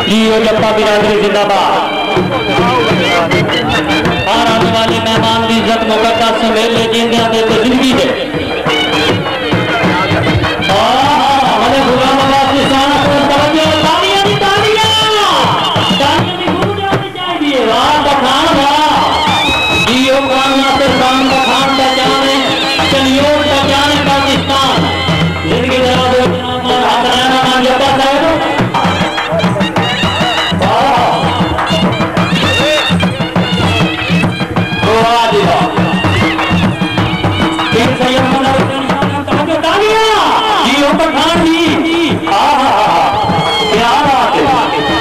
जियो जप्पा बिरादरी जिंदाबाद। और आने वाले मेहमान की इज्जत मुकद्दस मेले जिंदा दे तो जिंदगी है। हमारे गुलाम आबाद किसान को तवज्जो, तालियां दी तालियां गूंज आनी चाहिए। वाह बखान वाह, जियो खान नासिर खान बखान पहचाने, चलियो पहचाने पाकिस्तान। जिंदगी दराज हो जनाब हसनैन अमान जब्बा साहब।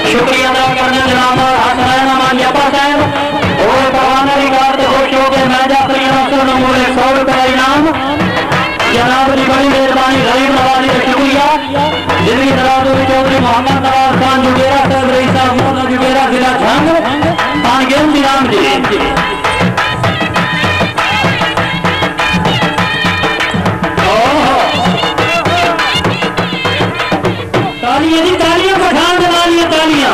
शुक्रिया अदा करने जनाब हसनैन अमान जब्बा साहब और परवाना रिकॉर्ड से खुश हो गए। मैं जाफरी नमूर 100 रुपये इनाम जनाब की बड़ी मेहरबानी, गरीब नवाजी का शुक्रिया। जिंदगी दराज चौधरी मोहम्मद नवाज खान जुबेरा साहब रईस साहब जुबेरा जिला झंग खान गेम राम जी। तालियां जी तालियां पठान जमानिया तालियां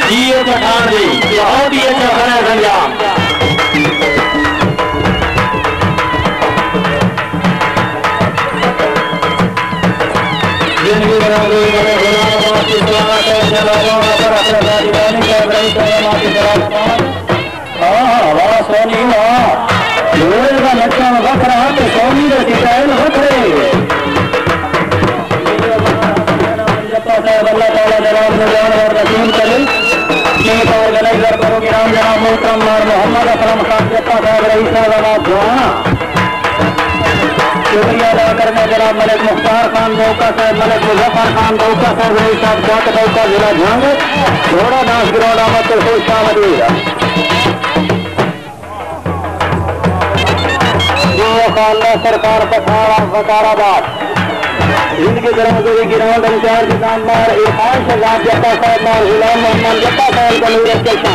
जियो पठान जी बहुत ही अच्छा बना संजाम। जिंदगी सोनी का वखरा तो सोनी स्टाइल वखरे। अल्लाह ताला जनाब नौजवान और रसूल करीम चीफ ऑर्गेनाइजर प्रोग्राम जनाब मोहतरम मोहम्मद असलम खान जप्पा साहब रईस साहब दुआना। शुक्रिया अदा करने जनाब मलिक मुख्तार खान दौका साहब, मलिक मुजफ्फर खान दौका साहब रईस साहब जाट दौका जिला झंग घोड़ा डांस ग्राउंड आमद कर खुश आमदीद। सरकार पठान वकाराबाद जिनके दरवाजे गिराउंड इंचार्ज दुकानदार इरफान शहजाद जप्पा साहब और गुलाम मोहम्मद जप्पा साहब का नूर चलता।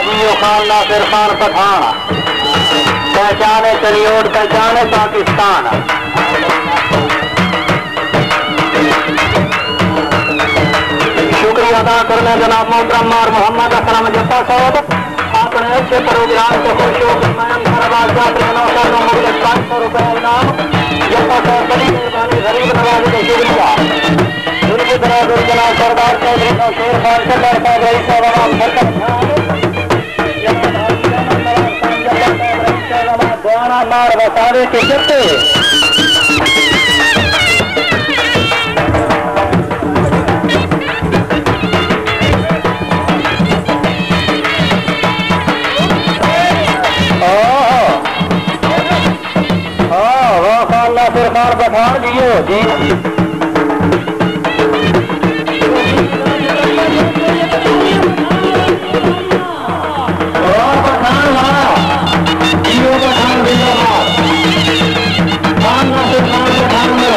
जियो खान नासिर खान पठान पहचाने चलियोट पहचाने पाकिस्तान। शुक्रिया अदा करने जनाब मोहतरम मोहम्मद असलम जप्पा साहब अपने अच्छे प्रोग्राम को खुश होकर ₹500 इनाम जप्पा साहब बड़ी मेहरबानी, गरीब नवाजी का शुक्रिया। उनकी तरह जनाब सरदार चौधरी शेर खान सरदार साहब रईस साहब द्वारा मार बसावे के चलते सरकार पठान जियो जी। पठान जियो पठान जिंदाबाद। खान नासिर खान पठान में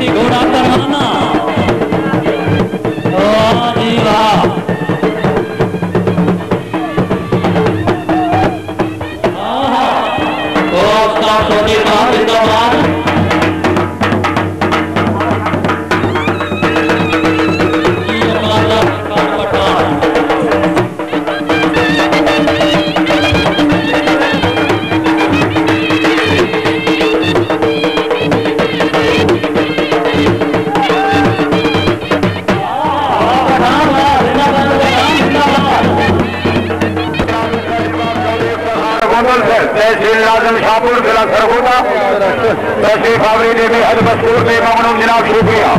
जी घोड़ा करवाना वाह जी वाह छोटी साहब जिंदाबाद तहसील लाजम शाहपुर जिला सरगोदा तहसील फावरी देवी हज बस्तूर बेगम जनाब शुक्रिया।